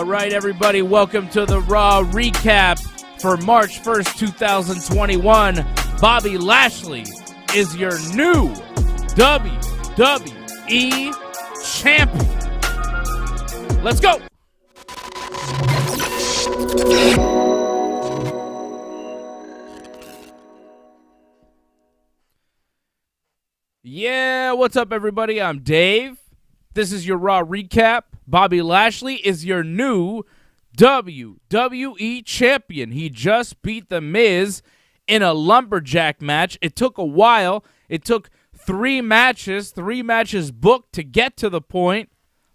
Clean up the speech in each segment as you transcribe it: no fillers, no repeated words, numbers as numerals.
All right, everybody, welcome to the Raw recap for March 1st, 2021. Bobby Lashley is your new WWE champion. Let's go. Yeah, what's up, everybody? I'm Dave. This is your Raw recap. Bobby Lashley is your new WWE champion. He just beat The Miz in a lumberjack match. It took a while. It took three matches booked to get to the point,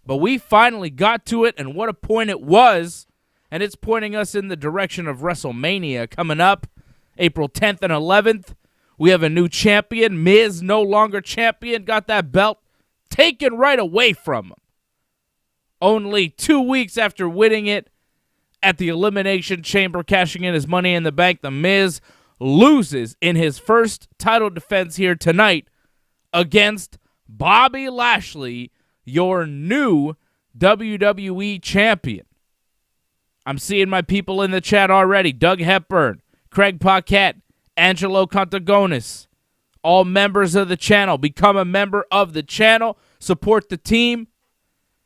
but we finally got to it, and what a point it was. And it's pointing us in the direction of WrestleMania coming up April 10th and 11th. We have a new champion. Miz, no longer champion, got that belt taken right away from him. Only 2 weeks after winning it at the Elimination Chamber, cashing in his Money in the Bank, The Miz loses in his first title defense here tonight against Bobby Lashley, your new WWE champion. I'm seeing my people in the chat already. Doug Hepburn, Craig Paquette, Angelo Contagonis, all members of the channel. Become a member of the channel. Support the team.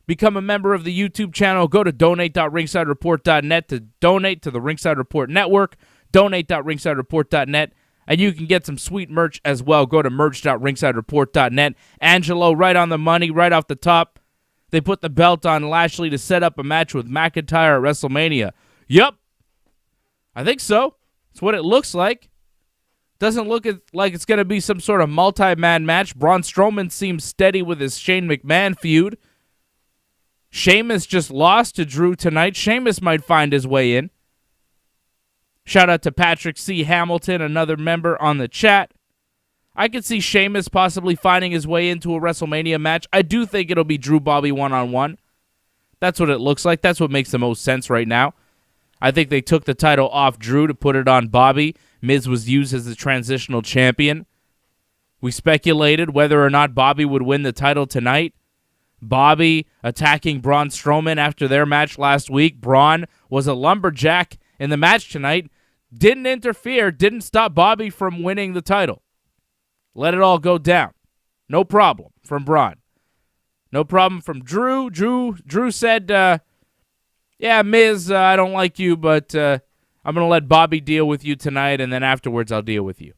Become a member of the YouTube channel. Go to donate.ringsidereport.net to donate to the Ringside Report Network. Donate.ringsidereport.net. And you can get some sweet merch as well. Go to merch.ringsidereport.net. Angelo, right on the money, right off the top. They put the belt on Lashley to set up a match with McIntyre at WrestleMania. Yup. I think so. That's what it looks like. Doesn't look like it's going to be some sort of multi-man match. Braun Strowman seems steady with his Shane McMahon feud. Sheamus just lost to Drew tonight. Sheamus might find his way in. Shout out to Patrick C. Hamilton, another member on the chat. I could see Sheamus possibly finding his way into a WrestleMania match. I do think it'll be Drew Bobby one-on-one. That's what it looks like. That's what makes the most sense right now. I think they took the title off Drew to put it on Bobby. Miz was used as the transitional champion. We speculated whether or not Bobby would win the title tonight. Bobby attacking Braun Strowman after their match last week. Braun was a lumberjack in the match tonight. Didn't interfere. Didn't stop Bobby from winning the title. Let it all go down. No problem from Braun. No problem from Drew. Drew said, yeah, Miz, I don't like you, but I'm going to let Bobby deal with you tonight, and then afterwards I'll deal with you.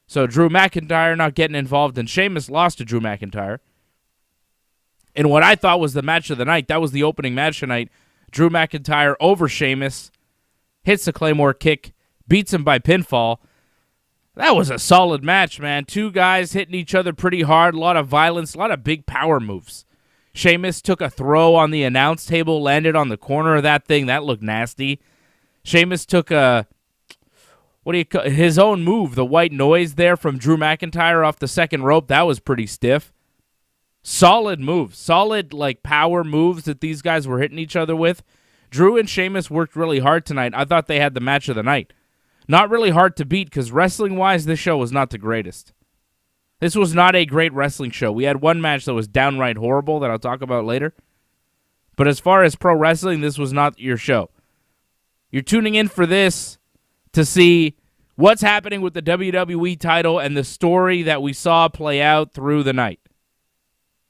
So Drew McIntyre not getting involved, and Sheamus lost to Drew McIntyre. In what I thought was the match of the night, that was the opening match tonight. Drew McIntyre over Sheamus, hits the Claymore kick, beats him by pinfall. That was a solid match, man. Two guys hitting each other pretty hard, a lot of violence, a lot of big power moves. Sheamus took a throw on the announce table, landed on the corner of that thing. That looked nasty. Sheamus took his own move, the white noise there from Drew McIntyre off the second rope. That was pretty stiff. Solid moves, solid power moves that these guys were hitting each other with. Drew and Sheamus worked really hard tonight. I thought they had the match of the night. Not really hard to beat because wrestling-wise, this show was not the greatest. This was not a great wrestling show. We had one match that was downright horrible that I'll talk about later. But as far as pro wrestling, this was not your show. You're tuning in for this to see what's happening with the WWE title and the story that we saw play out through the night.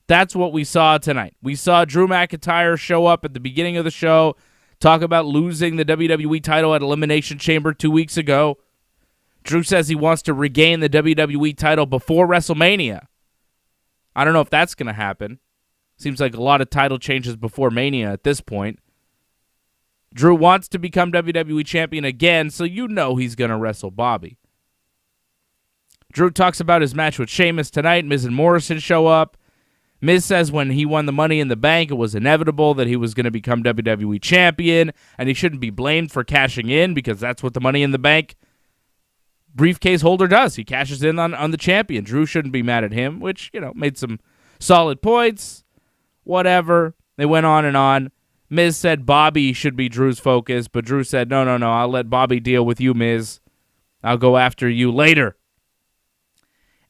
That's what we saw tonight. We saw Drew McIntyre show up at the beginning of the show, talk about losing the WWE title at Elimination Chamber 2 weeks ago. Drew says he wants to regain the WWE title before WrestleMania. I don't know if that's going to happen. Seems like a lot of title changes before Mania at this point. Drew wants to become WWE champion again, so you know he's going to wrestle Bobby. Drew talks about his match with Sheamus tonight. Miz and Morrison show up. Miz says when he won the Money in the Bank, it was inevitable that he was going to become WWE champion, and he shouldn't be blamed for cashing in because that's what the Money in the Bank briefcase holder does. He cashes in on the champion. Drew shouldn't be mad at him, which, made some solid points. Whatever. They went on and on. Miz said Bobby should be Drew's focus, but Drew said, no, I'll let Bobby deal with you, Miz. I'll go after you later.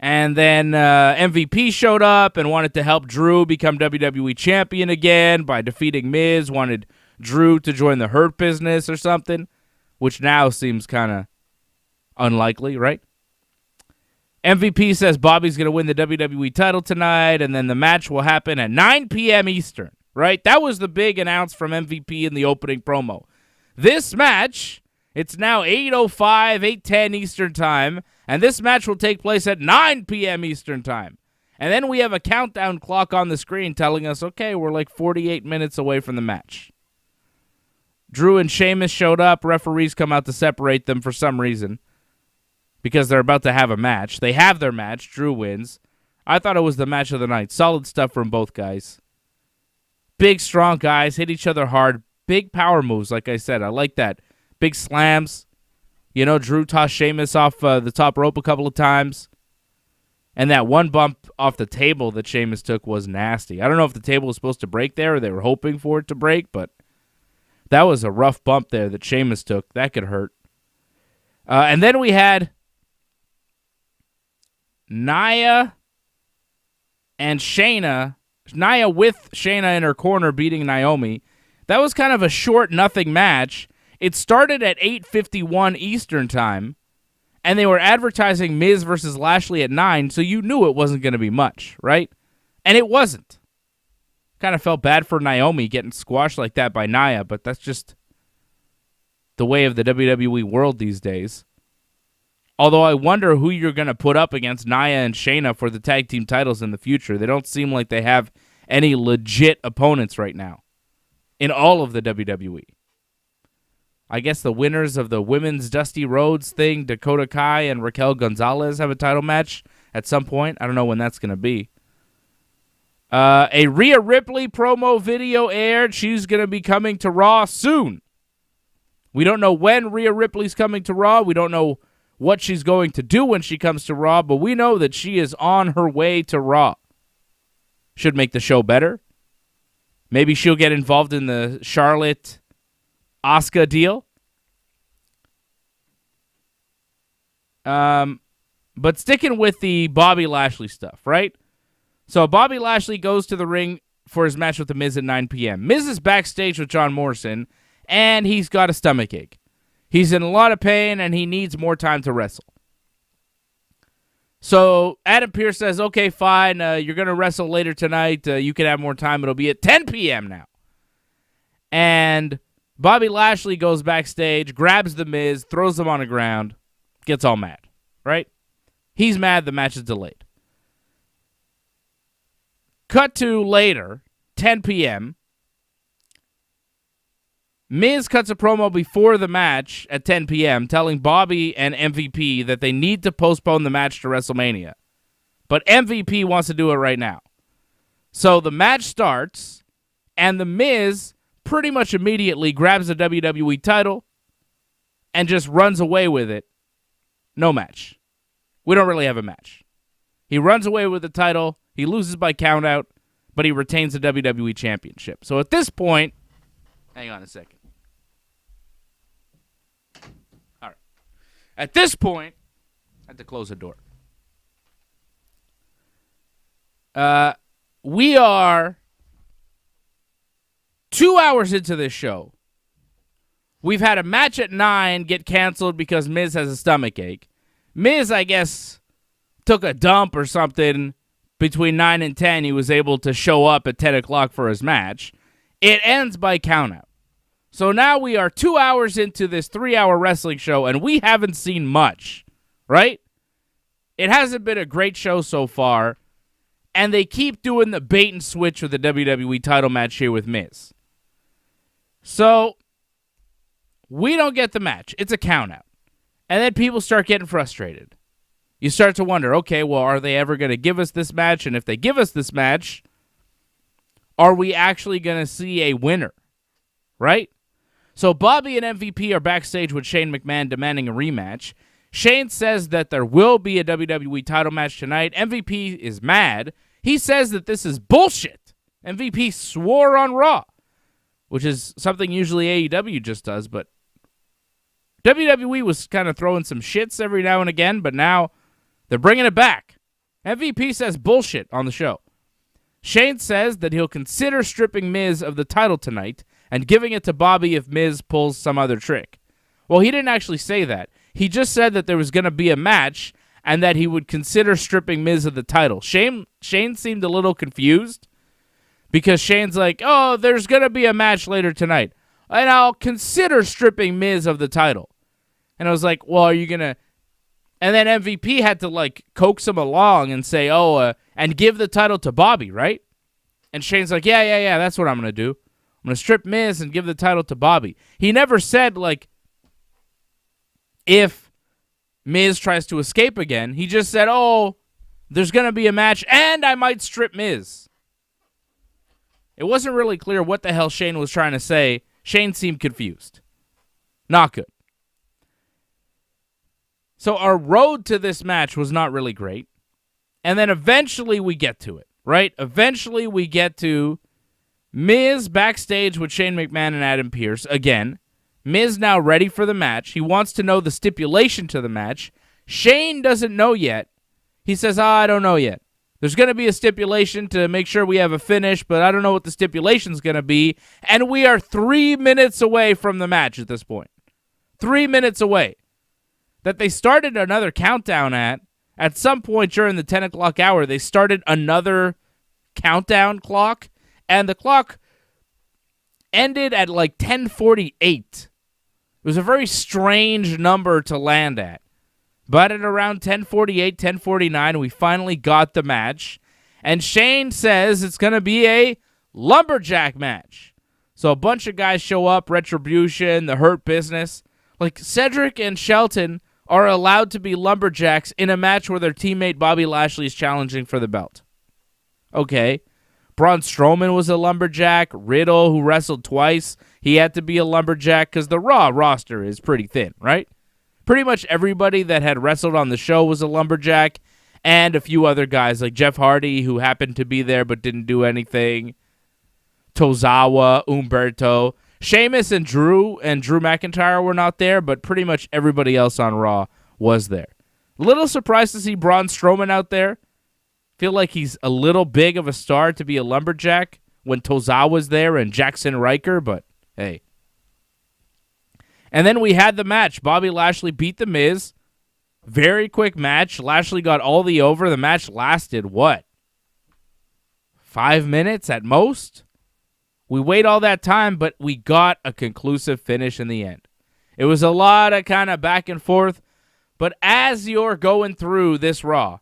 And then MVP showed up and wanted to help Drew become WWE champion again by defeating Miz, wanted Drew to join the Hurt Business or something, which now seems kind of unlikely, right? MVP says Bobby's going to win the WWE title tonight, and then the match will happen at 9 p.m. Eastern, right? That was the big announce from MVP in the opening promo. This match, it's now 8:05, 8:10 Eastern Time, and this match will take place at 9 p.m. Eastern Time. And then we have a countdown clock on the screen telling us, okay, we're like 48 minutes away from the match. Drew and Sheamus showed up. Referees come out to separate them for some reason because they're about to have a match. They have their match. Drew wins. I thought it was the match of the night. Solid stuff from both guys. Big, strong guys. Hit each other hard. Big power moves, like I said. I like that. Big slams. You know, Drew tossed Sheamus off the top rope a couple of times. And that one bump off the table that Sheamus took was nasty. I don't know if the table was supposed to break there or they were hoping for it to break, but that was a rough bump there that Sheamus took. That could hurt. And then we had Nia and Shayna. Nia with Shayna in her corner beating Naomi. That was kind of a short nothing match. It started at 8:51 Eastern Time. And they were advertising Miz versus Lashley at 9, so you knew it wasn't going to be much, right? And it wasn't. Kind of felt bad for Naomi getting squashed like that by Nia, but that's just the way of the WWE world these days. Although I wonder who you're going to put up against Nia and Shayna for the tag team titles in the future. They don't seem like they have any legit opponents right now in all of the WWE. I guess the winners of the women's Dusty Rhodes thing, Dakota Kai and Raquel Gonzalez, have a title match at some point. I don't know when that's going to be. A Rhea Ripley promo video aired. She's going to be coming to Raw soon. We don't know when Rhea Ripley's coming to Raw. We don't know what she's going to do when she comes to Raw, but we know that she is on her way to Raw. Should make the show better. Maybe she'll get involved in the Charlotte Asuka deal. But sticking with the Bobby Lashley stuff, right? So Bobby Lashley goes to the ring for his match with The Miz at 9 p.m. Miz is backstage with John Morrison, and he's got a stomachache. He's in a lot of pain, and he needs more time to wrestle. So Adam Pearce says, okay, fine, you're going to wrestle later tonight. You can have more time. It'll be at 10 p.m. now. And Bobby Lashley goes backstage, grabs The Miz, throws him on the ground, gets all mad, right? He's mad the match is delayed. Cut to later, 10 p.m. Miz cuts a promo before the match at 10 p.m. telling Bobby and MVP that they need to postpone the match to WrestleMania. But MVP wants to do it right now. So the match starts, and The Miz pretty much immediately grabs the WWE title and just runs away with it. No match. We don't really have a match. He runs away with the title. He loses by countout, but he retains the WWE Championship. So at this point, hang on a second. All right. At this point, I had to close the door. We are 2 hours into this show. We've had a match at 9 get canceled because Miz has a stomachache. Miz, I guess, took a dump or something between 9 and 10. He was able to show up at 10 o'clock for his match. It ends by countout. So now we are 2 hours into this 3-hour wrestling show, and we haven't seen much, right? It hasn't been a great show so far, and they keep doing the bait and switch with the WWE title match here with Miz. So we don't get the match. It's a countout. And then people start getting frustrated. You start to wonder, okay, well, are they ever going to give us this match? And if they give us this match, are we actually going to see a winner? Right? So Bobby and MVP are backstage with Shane McMahon demanding a rematch. Shane says that there will be a WWE title match tonight. MVP is mad. He says that this is bullshit. MVP swore on Raw, which is something usually AEW just does, but WWE was kind of throwing some shits every now and again, but now they're bringing it back. MVP says bullshit on the show. Shane says that he'll consider stripping Miz of the title tonight, and giving it to Bobby if Miz pulls some other trick. Well, he didn't actually say that. He just said that there was going to be a match and that he would consider stripping Miz of the title. Shane seemed a little confused because Shane's like, oh, there's going to be a match later tonight, and I'll consider stripping Miz of the title. And I was like, well, are you going to... And then MVP had to, like, coax him along and say, and give the title to Bobby, right? And Shane's like, yeah, that's what I'm going to do. I'm going to strip Miz and give the title to Bobby. He never said, like, if Miz tries to escape again. He just said, oh, there's going to be a match, and I might strip Miz. It wasn't really clear what the hell Shane was trying to say. Shane seemed confused. Not good. So our road to this match was not really great. And then eventually we get to it, right? Eventually we get to Miz backstage with Shane McMahon and Adam Pearce again. Miz now ready for the match. He wants to know the stipulation to the match. Shane doesn't know yet. He says, I don't know yet. There's going to be a stipulation to make sure we have a finish, but I don't know what the stipulation's going to be. And we are 3 minutes away from the match at this point. 3 minutes away. That they started another countdown at some point during the 10 o'clock hour, they started another countdown clock, and the clock ended at like 10:48. It was a very strange number to land at. But at around 10:48, 10:49, we finally got the match, and Shane says it's going to be a lumberjack match. So a bunch of guys show up, Retribution, the Hurt Business. Like Cedric and Shelton are allowed to be lumberjacks in a match where their teammate Bobby Lashley is challenging for the belt. Okay. Braun Strowman was a lumberjack. Riddle, who wrestled twice, he had to be a lumberjack because the Raw roster is pretty thin, right? Pretty much everybody that had wrestled on the show was a lumberjack, and a few other guys like Jeff Hardy, who happened to be there but didn't do anything. Tozawa, Umberto. Sheamus and Drew McIntyre were not there, but pretty much everybody else on Raw was there. Little surprised to see Braun Strowman out there. Feel like he's a little big of a star to be a lumberjack when Tozawa's there and Jackson Riker, but hey. And then we had the match. Bobby Lashley beat The Miz. Very quick match. Lashley got all the over. The match lasted, 5 minutes at most? We wait all that time, but we got a conclusive finish in the end. It was a lot of kind of back and forth, but as you're going through this Raw,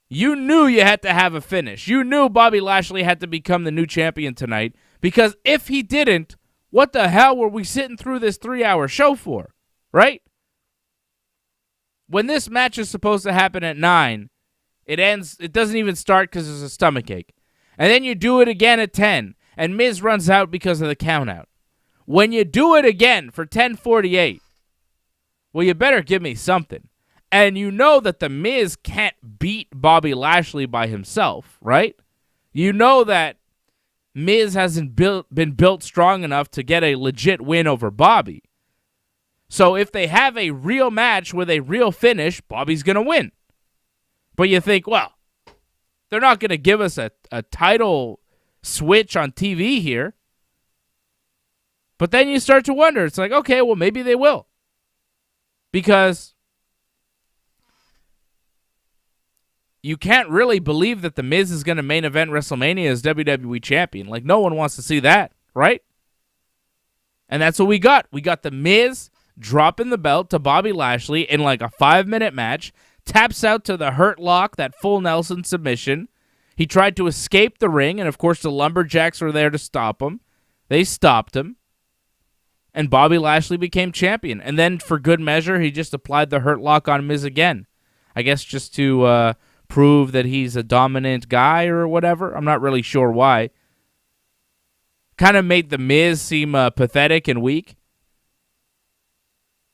you knew you had to have a finish. You knew Bobby Lashley had to become the new champion tonight, because if he didn't, what the hell were we sitting through this 3-hour show for, right? When this match is supposed to happen at 9, it doesn't even start because there's a stomachache. And then you do it again at 10, and Miz runs out because of the countout. When you do it again for 10:48, well, you better give me something. And you know that The Miz can't beat Bobby Lashley by himself, right? You know that Miz hasn't been built strong enough to get a legit win over Bobby. So if they have a real match with a real finish, Bobby's going to win. But you think, well, they're not going to give us a title switch on TV here. But then you start to wonder. It's like, okay, well, maybe they will. Because you can't really believe that The Miz is going to main event WrestleMania as WWE Champion. Like, no one wants to see that, right? And that's what we got. We got The Miz dropping the belt to Bobby Lashley in like a 5-minute match. Taps out to the Hurt Lock, that full Nelson submission. He tried to escape the ring, and of course the Lumberjacks were there to stop him. They stopped him. And Bobby Lashley became champion. And then, for good measure, he just applied the Hurt Lock on Miz again. I guess just to prove that he's a dominant guy or whatever. I'm not really sure why. Kind of made The Miz seem pathetic and weak.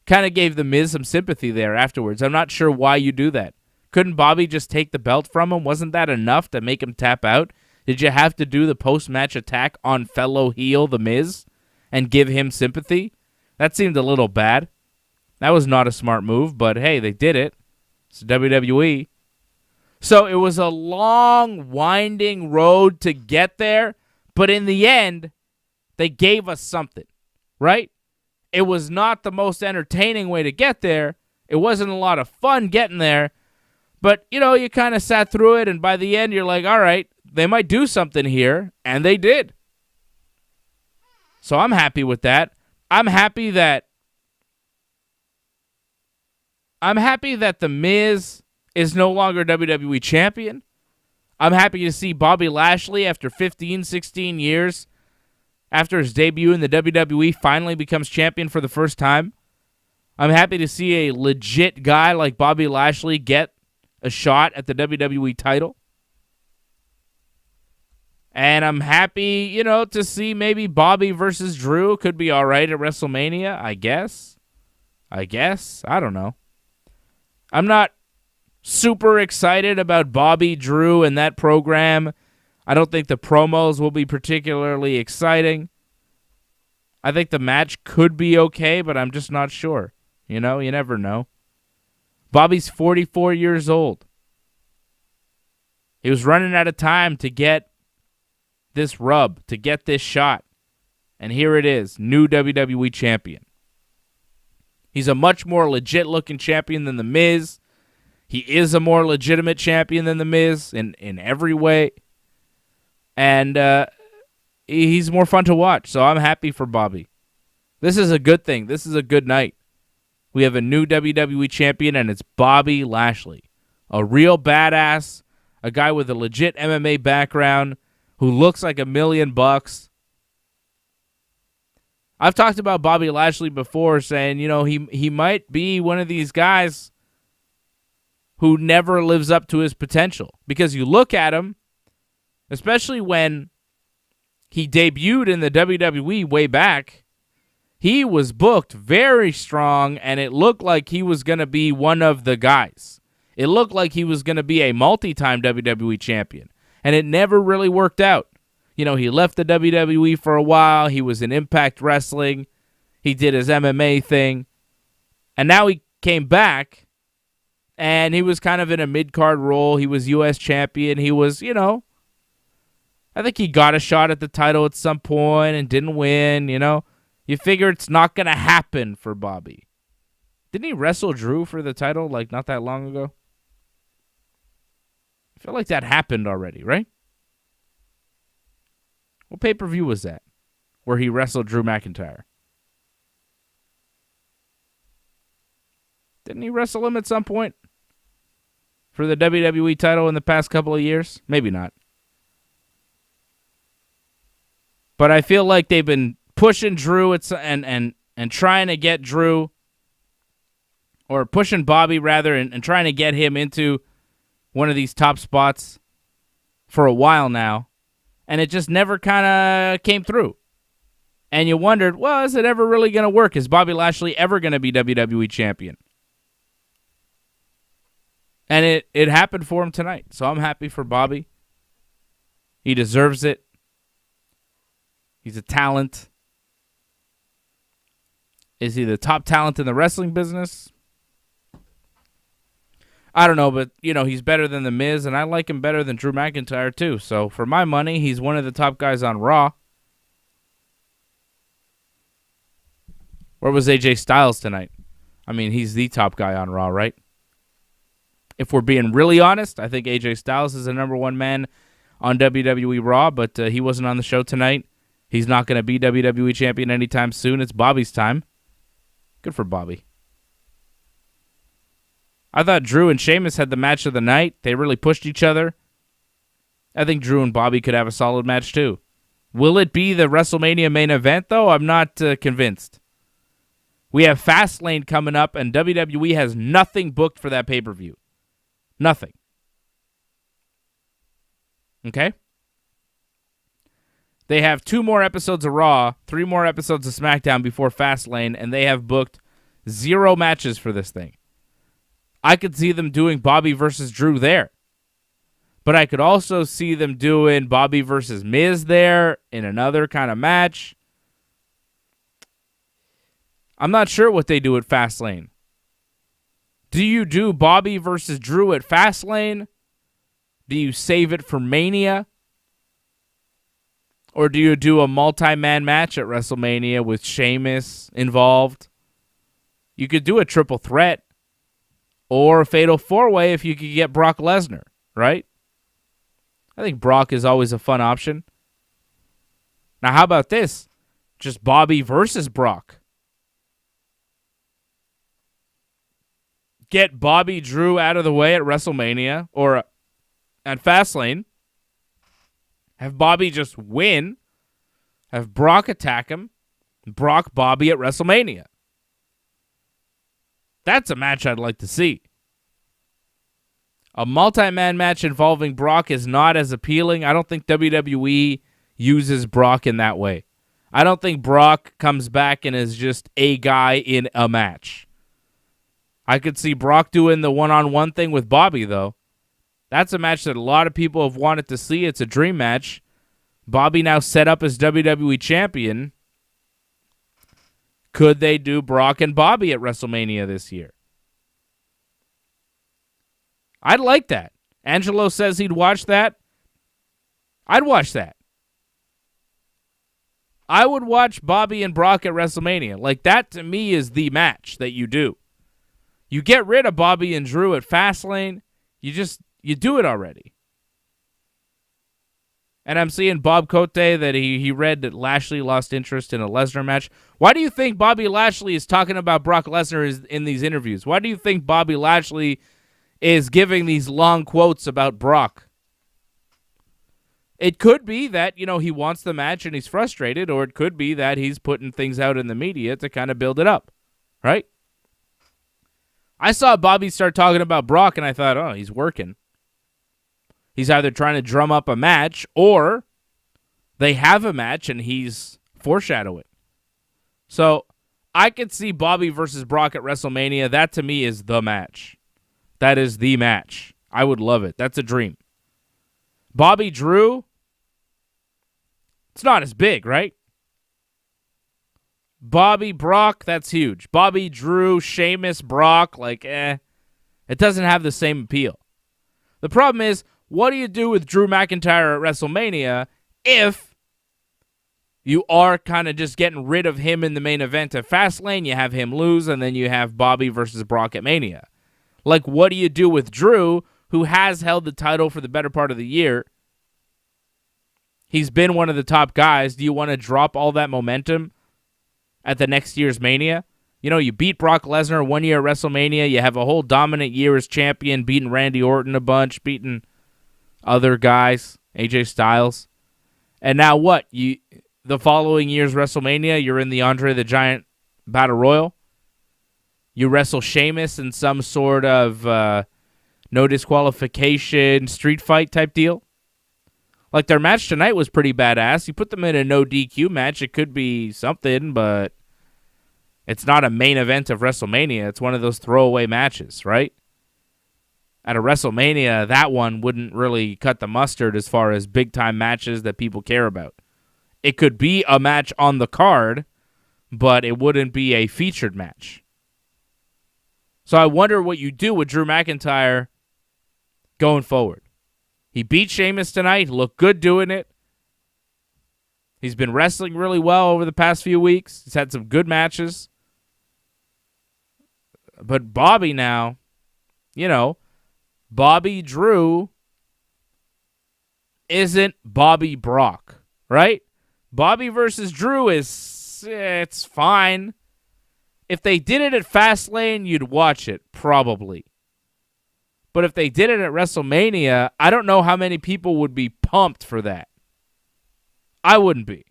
Kind of gave The Miz some sympathy there afterwards. I'm not sure why you do that. Couldn't Bobby just take the belt from him? Wasn't that enough to make him tap out? Did you have to do the post-match attack on fellow heel The Miz and give him sympathy? That seemed a little bad. That was not a smart move, but hey, they did it. It's WWE. So it was a long, winding road to get there, but in the end, They gave us something, right? It was not the most entertaining way to get there. It wasn't a lot of fun getting there. But, you kind of sat through it, and by the end, you're like, all right, they might do something here, and they did. So I'm happy with that. I'm happy that The Miz is no longer WWE champion. I'm happy to see Bobby Lashley, after 15, 16 years, after his debut in the WWE, finally becomes champion for the first time. I'm happy to see a legit guy like Bobby Lashley get a shot at the WWE title. And I'm happy, to see maybe Bobby versus Drew could be all right at WrestleMania, I guess. I don't know. I'm not super excited about Bobby, Drew, and that program. I don't think the promos will be particularly exciting. I think the match could be okay, but I'm just not sure. You never know. Bobby's 44 years old. He was running out of time to get this rub, to get this shot. And here it is, new WWE champion. He's a much more legit-looking champion than The Miz. He is a more legitimate champion than The Miz in every way. And he's more fun to watch, so I'm happy for Bobby. This is a good thing. This is a good night. We have a new WWE champion, and it's Bobby Lashley. A real badass, a guy with a legit MMA background who looks like $1 million. I've talked about Bobby Lashley before, saying, he might be one of these guys who never lives up to his potential. Because you look at him, especially when he debuted in the WWE way back, he was booked very strong, and it looked like he was going to be one of the guys. It looked like he was going to be a multi-time WWE champion, and it never really worked out. He left the WWE for a while. He was in Impact Wrestling. He did his MMA thing, and now he came back, and he was kind of in a mid-card role. He was U.S. champion. He was, I think he got a shot at the title at some point and didn't win, You figure it's not going to happen for Bobby. Didn't he wrestle Drew for the title not that long ago? I feel like that happened already, right? What pay-per-view was that where he wrestled Drew McIntyre? Didn't he wrestle him at some point for the WWE title in the past couple of years? Maybe not. But I feel like they've been pushing Drew and trying to get Drew, or pushing Bobby rather, and trying to get him into one of these top spots for a while now, and it just never kind of came through. And you wondered, well, is it ever really going to work? Is Bobby Lashley ever going to be WWE champion? And it happened for him tonight, so I'm happy for Bobby. He deserves it. He's a talent. Is he the top talent in the wrestling business? I don't know, but, he's better than The Miz, and I like him better than Drew McIntyre, too. So, for my money, he's one of the top guys on Raw. Where was AJ Styles tonight? I mean, he's the top guy on Raw, right? If we're being really honest, I think AJ Styles is the number one man on WWE Raw, but he wasn't on the show tonight. He's not going to be WWE champion anytime soon. It's Bobby's time. Good for Bobby. I thought Drew and Sheamus had the match of the night. They really pushed each other. I think Drew and Bobby could have a solid match too. Will it be the WrestleMania main event, though? I'm not convinced. We have Fastlane coming up, and WWE has nothing booked for that pay-per-view. Nothing. Okay? They have 2 more episodes of Raw, 3 more episodes of SmackDown before Fastlane, and they have booked 0 matches for this thing. I could see them doing Bobby versus Drew there. But I could also see them doing Bobby versus Miz there in another kind of match. I'm not sure what they do at Fastlane. Do you do Bobby versus Drew at Fastlane? Do you save it for Mania? Or do you do a multi-man match at WrestleMania with Sheamus involved? You could do a triple threat or a fatal four-way if you could get Brock Lesnar, right? I think Brock is always a fun option. Now, how about this? Just Bobby versus Brock. Get Bobby Drew out of the way at WrestleMania or at Fastlane. Have Bobby just win. Have Brock attack him. Brock Bobby at WrestleMania. That's a match I'd like to see. A multi-man match involving Brock is not as appealing. I don't think WWE uses Brock in that way. I don't think Brock comes back and is just a guy in a match. I could see Brock doing the one-on-one thing with Bobby, though. That's a match that a lot of people have wanted to see. It's a dream match. Bobby now set up as WWE champion. Could they do Brock and Bobby at WrestleMania this year? I'd like that. Angelo says he'd watch that. I'd watch that. I would watch Bobby and Brock at WrestleMania. Like, that to me is the match that you do. You get rid of Bobby and Drew at Fastlane. You do it already. And I'm seeing Bob Cote that he read that Lashley lost interest in a Lesnar match. Why do you think Bobby Lashley is talking about Brock Lesnar in these interviews? Why do you think Bobby Lashley is giving these long quotes about Brock? It could be that, he wants the match and he's frustrated, or it could be that he's putting things out in the media to kind of build it up, right? I saw Bobby start talking about Brock, and I thought, oh, he's working. He's either trying to drum up a match, or they have a match, and he's foreshadowing. So I could see Bobby versus Brock at WrestleMania. That, to me, is the match. That is the match. I would love it. That's a dream. Bobby Drew, it's not as big, right? Bobby Brock, that's huge. Bobby Drew, Sheamus, Brock, it doesn't have the same appeal. The problem is, what do you do with Drew McIntyre at WrestleMania if you are kind of just getting rid of him in the main event at Fastlane, you have him lose, and then you have Bobby versus Brock at Mania? Like, what do you do with Drew, who has held the title for the better part of the year? He's been one of the top guys. Do you want to drop all that momentum at the next year's Mania? You beat Brock Lesnar 1 year at WrestleMania. You have a whole dominant year as champion, beating Randy Orton a bunch, beating other guys, AJ Styles. And now what? The following year's WrestleMania, you're in the Andre the Giant Battle Royal. You wrestle Sheamus in some sort of no disqualification street fight type deal. Like, their match tonight was pretty badass. You put them in a no DQ match, it could be something, but it's not a main event of WrestleMania. It's one of those throwaway matches, right? At a WrestleMania, that one wouldn't really cut the mustard as far as big-time matches that people care about. It could be a match on the card, but it wouldn't be a featured match. So I wonder what you do with Drew McIntyre going forward. He beat Sheamus tonight. He looked good doing it. He's been wrestling really well over the past few weeks. He's had some good matches. But Bobby now, Bobby Drew isn't Bobby Brock, right? Bobby versus Drew it's fine. If they did it at Fastlane, you'd watch it, probably. But if they did it at WrestleMania, I don't know how many people would be pumped for that. I wouldn't be.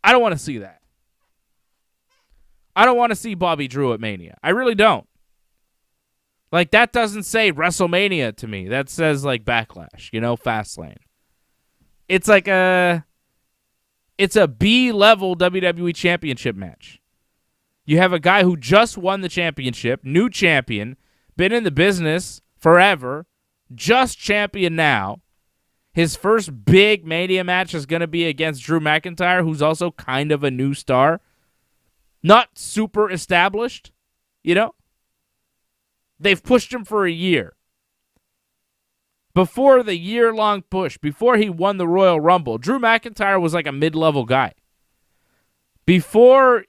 I don't want to see that. I don't want to see Bobby Drew at Mania. I really don't. Like, that doesn't say WrestleMania to me. That says, Backlash, Fastlane. It's it's a B-level WWE Championship match. You have a guy who just won the championship, new champion, been in the business forever, just champion now. His first big Mania match is going to be against Drew McIntyre, who's also kind of a new star. Not super established, They've pushed him for a year. before the year-long push, before he won the Royal Rumble, Drew McIntyre was like a mid-level guy. Before,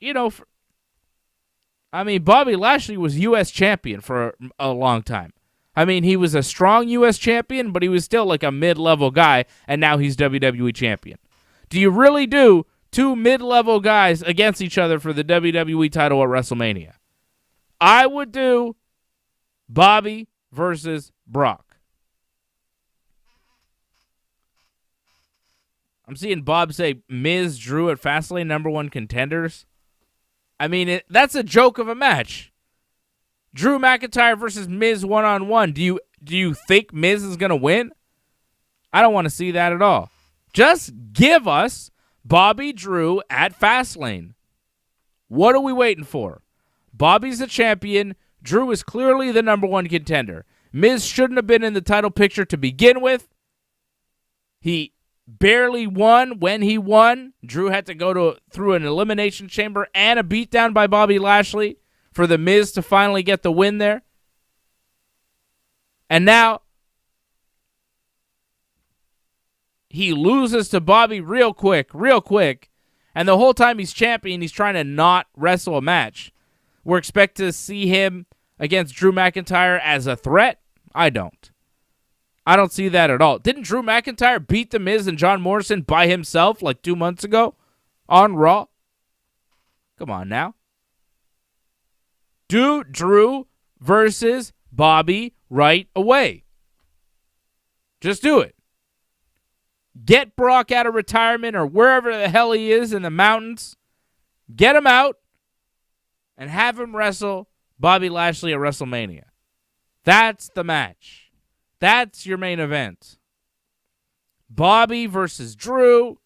Bobby Lashley was U.S. champion for a long time. I mean, he was a strong U.S. champion, but he was still like a mid-level guy, and now he's WWE champion. Do you really do two mid-level guys against each other for the WWE title at WrestleMania? I would do Bobby versus Brock. I'm seeing Bob say Miz, Drew at Fastlane, #1 contenders. I mean, that's a joke of a match. Drew McIntyre versus Miz one-on-one. Do you think Miz is going to win? I don't want to see that at all. Just give us Bobby Drew at Fastlane. What are we waiting for? Bobby's the champion. Drew is clearly the #1 contender. Miz shouldn't have been in the title picture to begin with. He barely won when he won. Drew had to go through an elimination chamber and a beatdown by Bobby Lashley for the Miz to finally get the win there. And now he loses to Bobby real quick. And the whole time he's champion, he's trying to not wrestle a match. We're expected to see him against Drew McIntyre as a threat? I don't see that at all. Didn't Drew McIntyre beat The Miz and John Morrison by himself like 2 months ago on Raw? Come on now. Do Drew versus Bobby right away. Just do it. Get Brock out of retirement or wherever the hell he is in the mountains. Get him out and have him wrestle Bobby Lashley at WrestleMania. That's the match. That's your main event. Bobby versus Brock,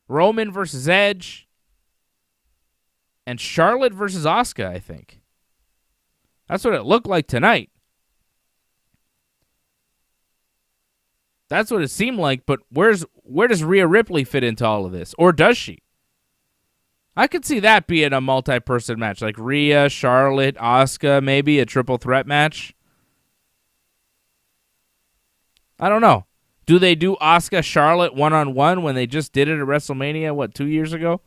Roman versus Edge, and Charlotte versus Asuka, I think. That's what it looked like tonight. That's what it seemed like, but where does Rhea Ripley fit into all of this? Or does she? I could see that being a multi-person match, like Rhea, Charlotte, Asuka, maybe a triple threat match. I don't know. Do they do Asuka Charlotte one-on-one when they just did it at WrestleMania, 2 years ago?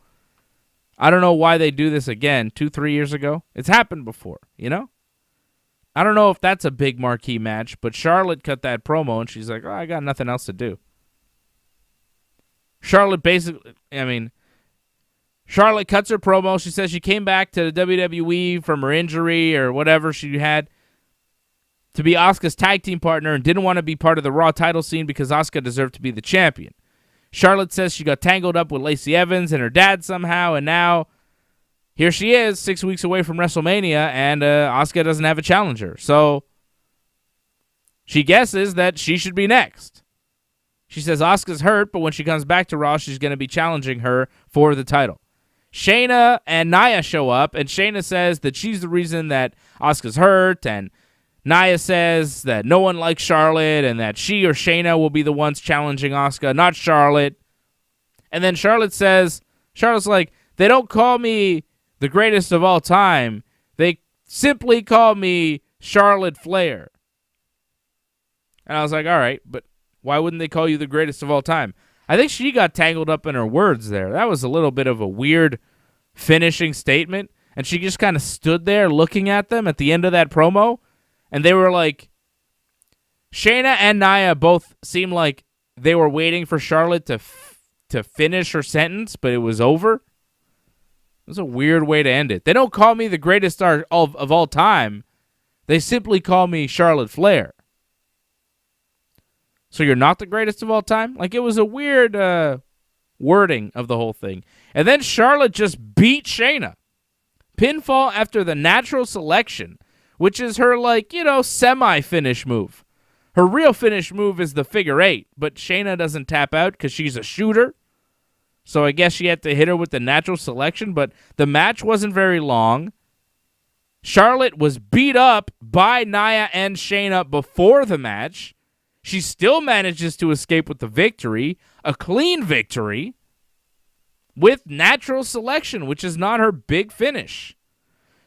I don't know why they do this again 2-3 years ago. It's happened before, I don't know if that's a big marquee match, but Charlotte cut that promo, and she's like, I got nothing else to do. Charlotte cuts her promo. She says she came back to the WWE from her injury or whatever she had to be Asuka's tag team partner and didn't want to be part of the Raw title scene because Asuka deserved to be the champion. Charlotte says she got tangled up with Lacey Evans and her dad somehow, and now here she is 6 weeks away from WrestleMania, and Asuka doesn't have a challenger. So she guesses that she should be next. She says Asuka's hurt, but when she comes back to Raw, she's going to be challenging her for the title. Shayna and Nia show up, and Shayna says that she's the reason that Asuka's hurt, and Nia says that no one likes Charlotte and that she or Shayna will be the ones challenging Asuka, not Charlotte. And then Charlotte's like, they don't call me the greatest of all time. They simply call me Charlotte Flair. And I was like, all right, but why wouldn't they call you the greatest of all time? I think she got tangled up in her words there. That was a little bit of a weird finishing statement. And she just kind of stood there looking at them at the end of that promo. And they were like, Shayna and Nia both seemed like they were waiting for Charlotte to finish her sentence, but it was over. It was a weird way to end it. They don't call me the greatest star of all time. They simply call me Charlotte Flair. So you're not the greatest of all time? Like, it was a weird wording of the whole thing. And then Charlotte just beat Shayna. Pinfall after the natural selection, which is her, semi-finish move. Her real finish move is the figure eight, but Shayna doesn't tap out because she's a shooter. So I guess she had to hit her with the natural selection, but the match wasn't very long. Charlotte was beat up by Nia and Shayna before the match. She still manages to escape with the victory, a clean victory, with natural selection, which is not her big finish.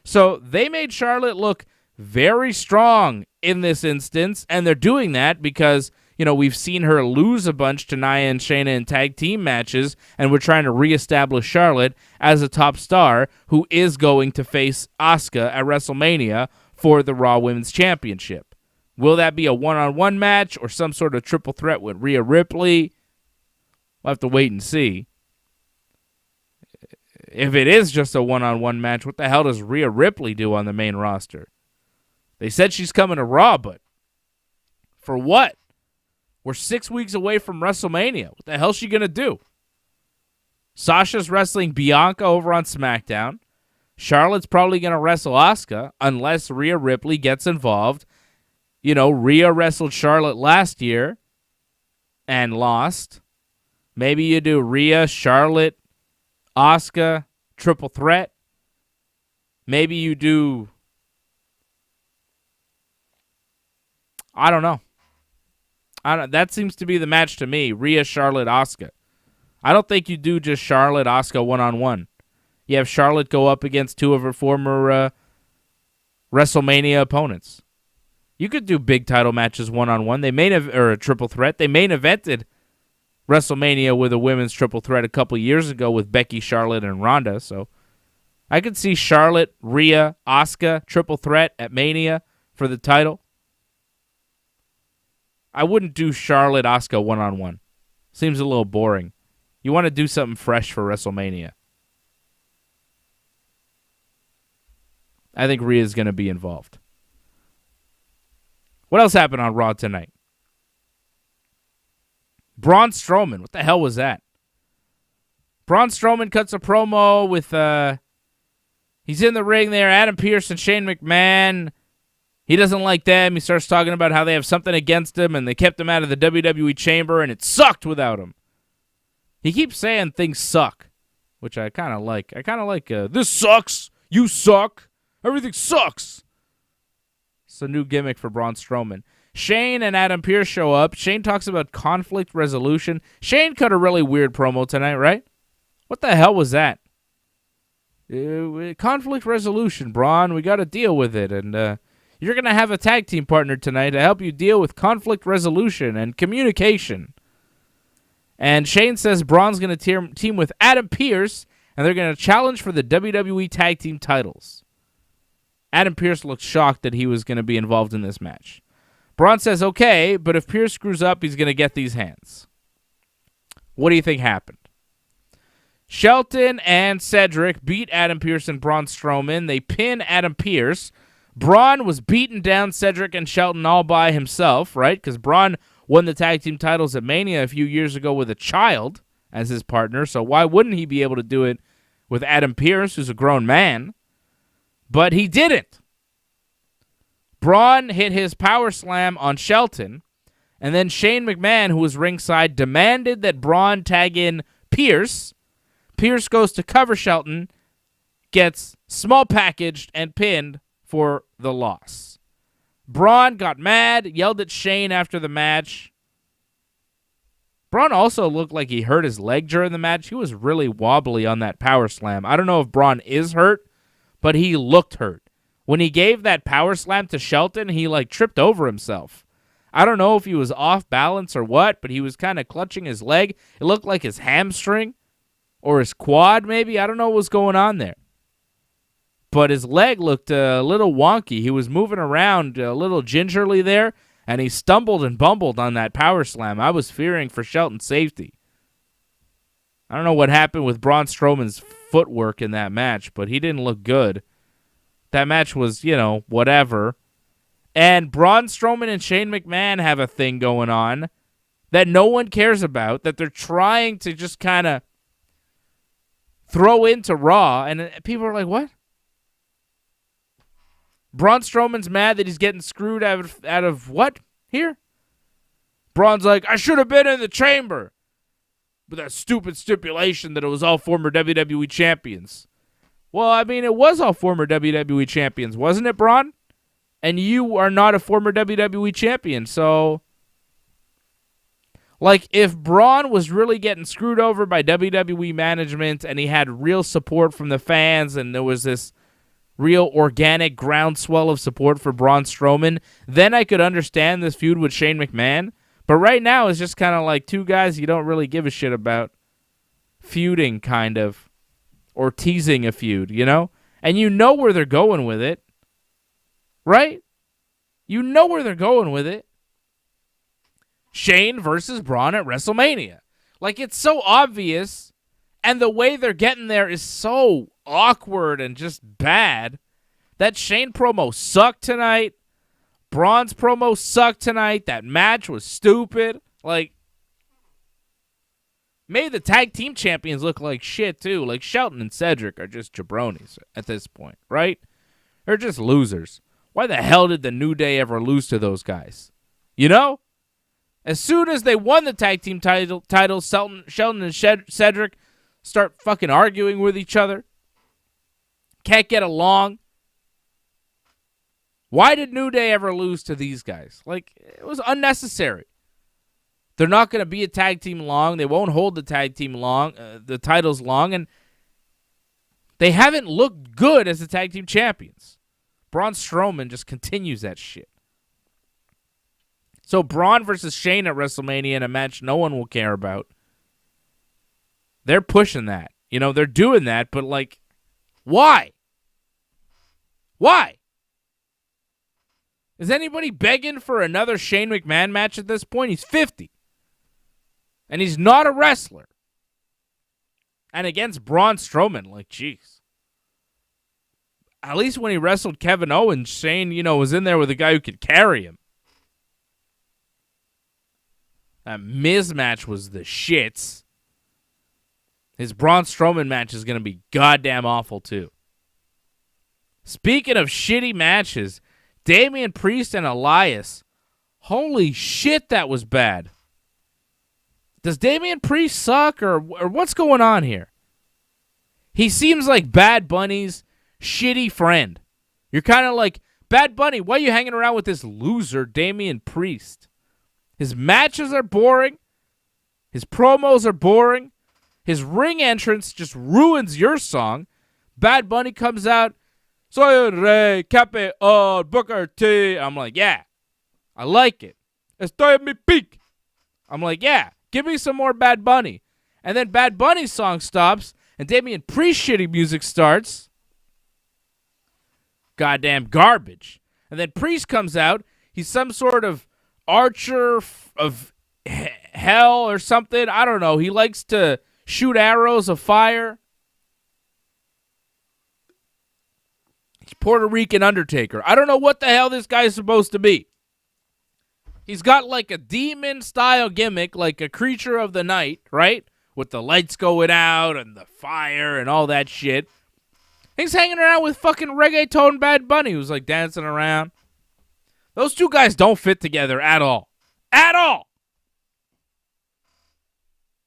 So they made Charlotte look very strong in this instance, and they're doing that because, we've seen her lose a bunch to Nia and Shayna in tag team matches, and we're trying to reestablish Charlotte as a top star who is going to face Asuka at WrestleMania for the Raw Women's Championship. Will that be a one-on-one match or some sort of triple threat with Rhea Ripley? We'll have to wait and see. If it is just a one-on-one match, what the hell does Rhea Ripley do on the main roster? They said she's coming to Raw, but for what? We're 6 weeks away from WrestleMania. What the hell is she going to do? Sasha's wrestling Bianca over on SmackDown. Charlotte's probably going to wrestle Asuka unless Rhea Ripley gets involved. Rhea wrestled Charlotte last year and lost. Maybe you do Rhea, Charlotte, Asuka, triple threat. Maybe you do... I don't know. That seems to be the match to me. Rhea, Charlotte, Asuka. I don't think you do just Charlotte, Asuka one-on-one. You have Charlotte go up against two of her former WrestleMania opponents. You could do big title matches one-on-one. Or a triple threat. They main evented WrestleMania with a women's triple threat a couple years ago with Becky, Charlotte, and Ronda. So I could see Charlotte, Rhea, Asuka, triple threat at Mania for the title. I wouldn't do Charlotte, Asuka one-on-one. Seems a little boring. You want to do something fresh for WrestleMania. I think Rhea's going to be involved. What else happened on Raw tonight? Braun Strowman. What the hell was that? Braun Strowman cuts a promo with... he's in the ring there. Adam Pearce and Shane McMahon. He doesn't like them. He starts talking about how they have something against him and they kept him out of the WWE chamber and it sucked without him. He keeps saying things suck, which I kind of like. I kind of like, this sucks. You suck. Everything sucks. It's a new gimmick for Braun Strowman. Shane and Adam Pearce show up. Shane talks about conflict resolution. Shane cut a really weird promo tonight, right? What the hell was that? Conflict resolution, Braun. We got to deal with it. And you're going to have a tag team partner tonight to help you deal with conflict resolution and communication. And Shane says Braun's going to team with Adam Pearce, and they're going to challenge for the WWE tag team titles. Adam Pearce looked shocked that he was going to be involved in this match. Braun says, okay, but if Pearce screws up, he's going to get these hands. What do you think happened? Shelton and Cedric beat Adam Pearce and Braun Strowman. They pin Adam Pearce. Braun was beating down Cedric and Shelton all by himself, right? Because Braun won the tag team titles at Mania a few years ago with a child as his partner, so why wouldn't he be able to do it with Adam Pearce, who's a grown man? But he didn't. Braun hit his power slam on Shelton, and then Shane McMahon, who was ringside, demanded that Braun tag in Pearce. Pearce goes to cover Shelton, gets small packaged and pinned for the loss. Braun got mad, yelled at Shane after the match. Braun also looked like he hurt his leg during the match. He was really wobbly on that power slam. I don't know if Braun is hurt, but he looked hurt. When he gave that power slam to Shelton, he tripped over himself. I don't know if he was off balance or what, but he was kind of clutching his leg. It looked like his hamstring or his quad maybe. I don't know what was going on there. But his leg looked a little wonky. He was moving around a little gingerly there, and he stumbled and bumbled on that power slam. I was fearing for Shelton's safety. I don't know what happened with Braun Strowman's footwork in that match, but he didn't look good. That match was, whatever. And Braun Strowman and Shane McMahon have a thing going on that no one cares about, that they're trying to just kind of throw into Raw, and people are like, what? Braun Strowman's mad that he's getting screwed out of what here? Braun's like, I should have been in the chamber. With that stupid stipulation that it was all former WWE champions. Well, I mean, it was all former WWE champions, wasn't it, Braun? And you are not a former WWE champion, so... if Braun was really getting screwed over by WWE management and he had real support from the fans and there was this real organic groundswell of support for Braun Strowman, then I could understand this feud with Shane McMahon. But right now, it's just kind of like two guys you don't really give a shit about feuding, kind of, or teasing a feud, you know? And you know where they're going with it, right? You know where they're going with it. Shane versus Braun at WrestleMania. Like, it's so obvious, and the way they're getting there is so awkward and just bad. That Shane promo sucked tonight. Braun's promo sucked tonight. That match was stupid. Like, made the tag team champions look like shit, too. Like, Shelton and Cedric are just jabronis at this point, right? They're just losers. Why the hell did the New Day ever lose to those guys? You know? As soon as they won the tag team titles, Shelton and Cedric start fucking arguing with each other. Can't get along. Why did New Day ever lose to these guys? Like, it was unnecessary. They're not going to be a tag team long. They won't hold the tag team long, the titles long, and they haven't looked good as the tag team champions. Braun Strowman just continues that shit. So Braun versus Shane at WrestleMania in a match no one will care about. They're pushing that. You know, they're doing that, but like, why? Why? Is anybody begging for another Shane McMahon match at this point? He's 50. And he's not a wrestler. And against Braun Strowman, like, jeez. At least when he wrestled Kevin Owens, Shane, you know, was in there with a guy who could carry him. That Miz match was the shits. His Braun Strowman match is going to be goddamn awful, too. Speaking of shitty matches, Damian Priest and Elias. Holy shit, that was bad. Does Damian Priest suck, or what's going on here? He seems like Bad Bunny's shitty friend. You're kind of like, Bad Bunny, why are you hanging around with this loser, Damian Priest? His matches are boring. His promos are boring. His ring entrance just ruins your song. Bad Bunny comes out, Soy el rey, campeón, Booker T. I'm like, yeah, I like it. Estoy en mi peak. I'm like, yeah, give me some more Bad Bunny. And then Bad Bunny's song stops, and Damian Priest shitty music starts. Goddamn garbage. And then Priest comes out. He's some sort of archer of hell or something. I don't know. He likes to shoot arrows of fire. He's Puerto Rican Undertaker. I don't know what the hell this guy is supposed to be. He's got like a demon-style gimmick, like a creature of the night, right? With the lights going out and the fire and all that shit. He's hanging around with fucking reggaeton Bad Bunny, who's like dancing around. Those two guys don't fit together at all. At all!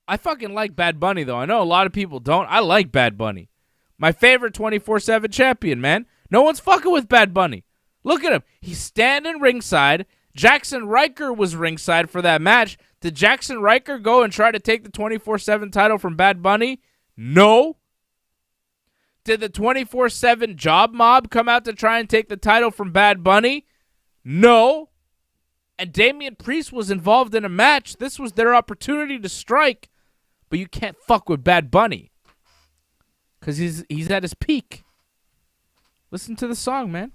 I fucking like Bad Bunny, though. I know a lot of people don't. I like Bad Bunny. My favorite 24/7 champion, man. No one's fucking with Bad Bunny. Look at him. He's standing ringside. Jackson Riker was ringside for that match. Did Jackson Riker go and try to take the 24/7 title from Bad Bunny? No. Did the 24/7 Job Mob come out to try and take the title from Bad Bunny? No. And Damian Priest was involved in a match. This was their opportunity to strike. But you can't fuck with Bad Bunny. Because he's at his peak. Listen to the song, man.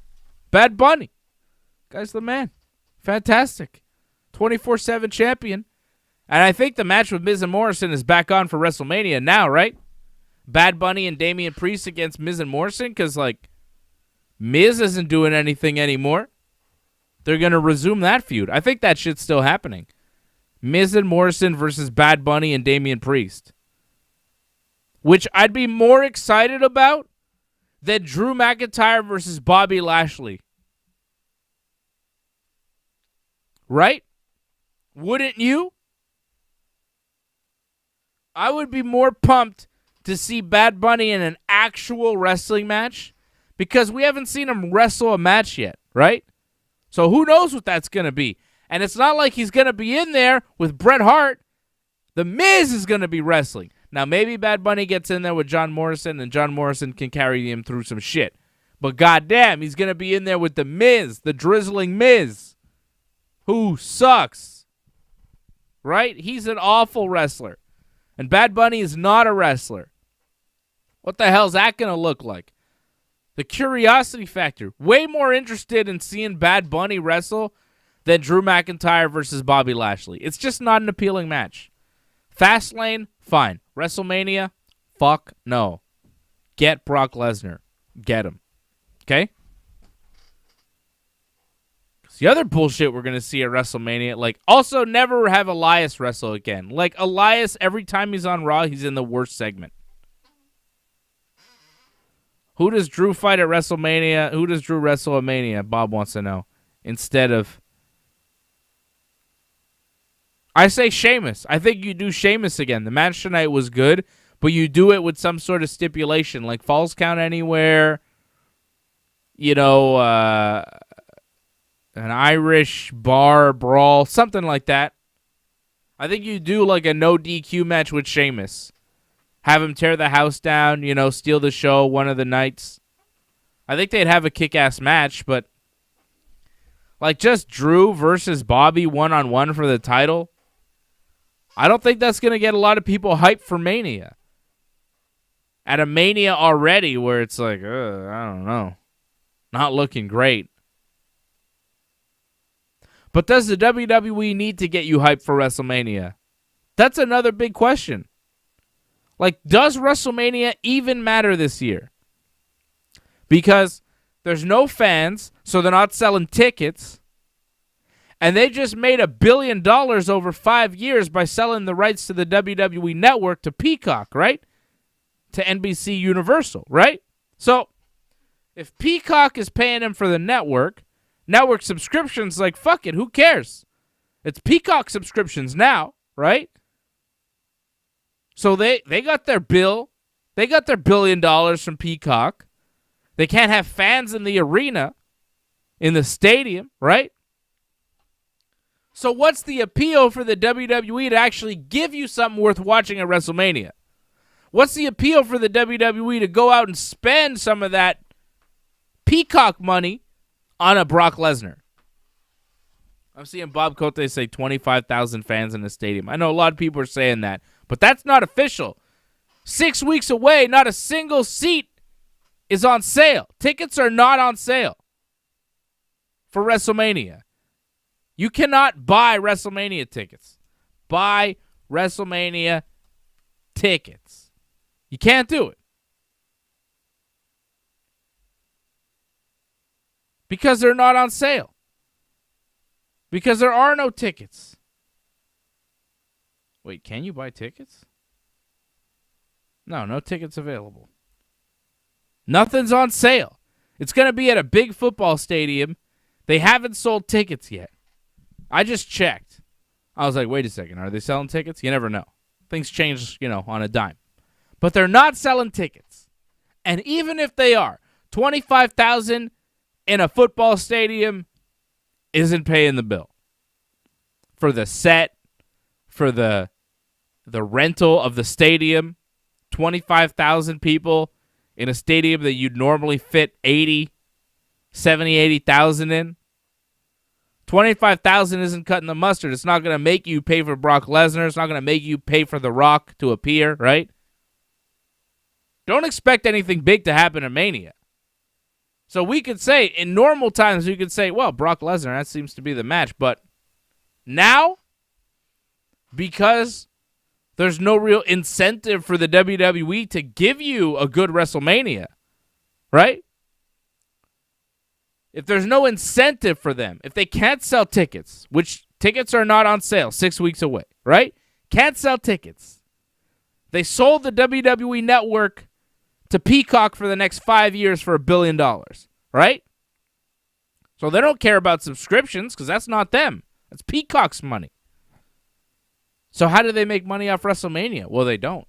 Bad Bunny. Guy's the man. Fantastic. 24/7 champion. And I think the match with Miz and Morrison is back on for WrestleMania now, right? Bad Bunny and Damian Priest against Miz and Morrison, because, like, Miz isn't doing anything anymore. They're going to resume that feud. I think that shit's still happening. Miz and Morrison versus Bad Bunny and Damian Priest. Which I'd be more excited about than Drew McIntyre versus Bobby Lashley. Right? Wouldn't you? I would be more pumped to see Bad Bunny in an actual wrestling match because we haven't seen him wrestle a match yet, right? So who knows what that's going to be. And it's not like he's going to be in there with Bret Hart. The Miz is going to be wrestling. Now, maybe Bad Bunny gets in there with John Morrison and John Morrison can carry him through some shit. But goddamn, he's going to be in there with the Miz, the drizzling Miz, who sucks. Right? He's an awful wrestler. And Bad Bunny is not a wrestler. What the hell's that going to look like? The curiosity factor. Way more interested in seeing Bad Bunny wrestle than Drew McIntyre versus Bobby Lashley. It's just not an appealing match. Fastlane, fine. WrestleMania, fuck no. Get Brock Lesnar. Get him. Okay? The other bullshit we're going to see at WrestleMania, like, also never have Elias wrestle again. Like, Elias, every time he's on Raw, he's in the worst segment. Who does Drew fight at WrestleMania? Who does Drew wrestle at Mania? Bob wants to know. Instead of... I say Sheamus. I think you do Sheamus again. The match tonight was good, but you do it with some sort of stipulation, like Falls Count Anywhere, you know, an Irish bar brawl, something like that. I think you do like a no DQ match with Sheamus. Have him tear the house down, you know, steal the show one of the nights. I think they'd have a kick-ass match, but like just Drew versus Bobby one-on-one for the title, I don't think that's going to get a lot of people hyped for Mania. At a Mania already where it's like, I don't know. Not looking great. But does the WWE need to get you hyped for WrestleMania? That's another big question. Like, does WrestleMania even matter this year? Because there's no fans, so they're not selling tickets. And they just made $1 billion over 5 years by selling the rights to the WWE Network to Peacock, right? To NBC Universal, right? So, if Peacock is paying them for the network subscriptions, like, fuck it, who cares? It's Peacock subscriptions now, right? So they got their bill. They got their $1 billion from Peacock. They can't have fans in the arena, in the stadium, right? So what's the appeal for the WWE to actually give you something worth watching at WrestleMania? What's the appeal for the WWE to go out and spend some of that Peacock money on a Brock Lesnar? I'm seeing Bob Cote say 25,000 fans in the stadium. I know a lot of people are saying that, but that's not official. 6 weeks away, not a single seat is on sale. Tickets are not on sale for WrestleMania. You cannot buy WrestleMania tickets. Buy WrestleMania tickets. You can't do it. Because they're not on sale. Because there are no tickets. Wait, can you buy tickets? No tickets available. Nothing's on sale. It's going to be at a big football stadium. They haven't sold tickets yet. I just checked. I was like, wait a second. Are they selling tickets? You never know. Things change, on a dime. But they're not selling tickets. And even if they are, 25,000 in a football stadium isn't paying the bill. For the set, for the rental of the stadium, 25,000 people in a stadium that you'd normally fit 80,000 in. 25,000 isn't cutting the mustard. It's not going to make you pay for Brock Lesnar. It's not going to make you pay for The Rock to appear, right? Don't expect anything big to happen in Mania. So we could say, in normal times, we could say, well, Brock Lesnar, that seems to be the match. But now, because there's no real incentive for the WWE to give you a good WrestleMania, right? If there's no incentive for them, if they can't sell tickets, which tickets are not on sale 6 weeks away, right? Can't sell tickets. They sold the WWE Network to Peacock for the next 5 years for $1 billion, right? So they don't care about subscriptions because that's not them. That's Peacock's money. So how do they make money off WrestleMania? Well, they don't.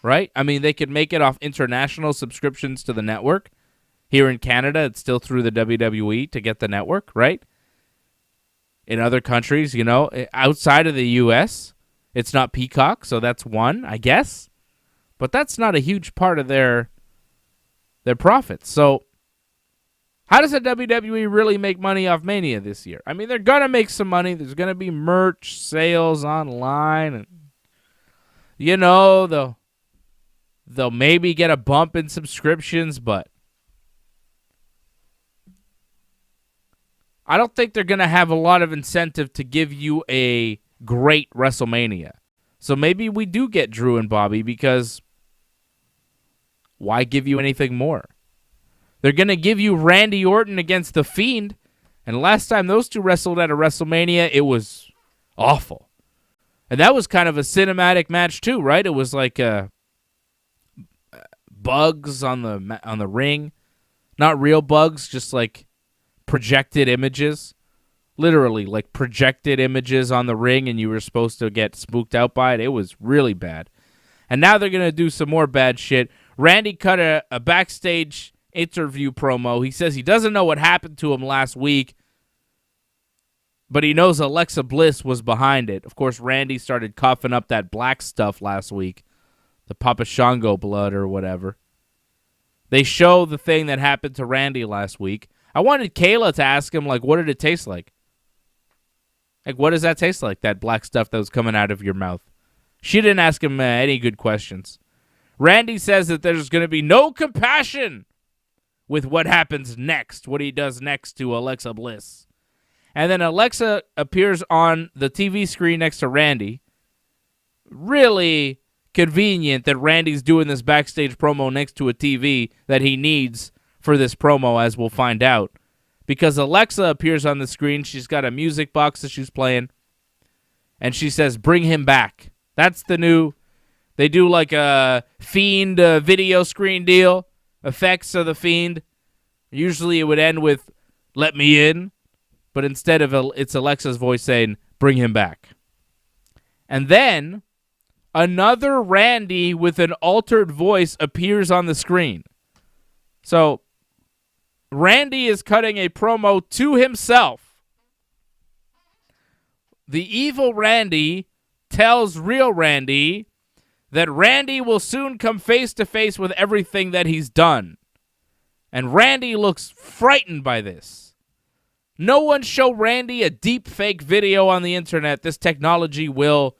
Right? I mean, they could make it off international subscriptions to the network. Here in Canada, it's still through the WWE to get the network, right? In other countries, outside of the U.S., it's not Peacock, so that's one, I guess. But that's not a huge part of their profits. So how does the WWE really make money off Mania this year? I mean, they're going to make some money. There's going to be merch sales online. And, they'll maybe get a bump in subscriptions, but I don't think they're going to have a lot of incentive to give you a great WrestleMania. So maybe we do get Drew and Bobby, because why give you anything more? They're going to give you Randy Orton against The Fiend. And last time those two wrestled at a WrestleMania, it was awful. And that was kind of a cinematic match too, right? It was like bugs on the ring. Not real bugs, just like projected images. Literally, like projected images on the ring, and you were supposed to get spooked out by it. It was really bad. And now they're going to do some more bad shit. Randy cut a backstage interview promo. He says he doesn't know what happened to him last week, but he knows Alexa Bliss was behind it. Of course, Randy started coughing up that black stuff last week, the Papa Shango blood or whatever. They show the thing that happened to Randy last week. I wanted Kayla to ask him, like, what did it taste like? Like, what does that taste like, that black stuff that was coming out of your mouth? She didn't ask him any good questions. Randy says that there's going to be no compassion with what happens next, what he does next to Alexa Bliss. And then Alexa appears on the TV screen next to Randy. Really convenient that Randy's doing this backstage promo next to a TV that he needs for this promo, as we'll find out. Because Alexa appears on the screen. She's got a music box that she's playing. And she says, bring him back. That's the new... They do like a Fiend video screen deal. Effects of the Fiend. Usually it would end with, let me in. But instead of it's Alexa's voice saying, bring him back. And then another Randy with an altered voice appears on the screen. So Randy is cutting a promo to himself. The evil Randy tells real Randy that Randy will soon come face to face with everything that he's done. And Randy looks frightened by this. No one show Randy a deep fake video on the internet. This technology will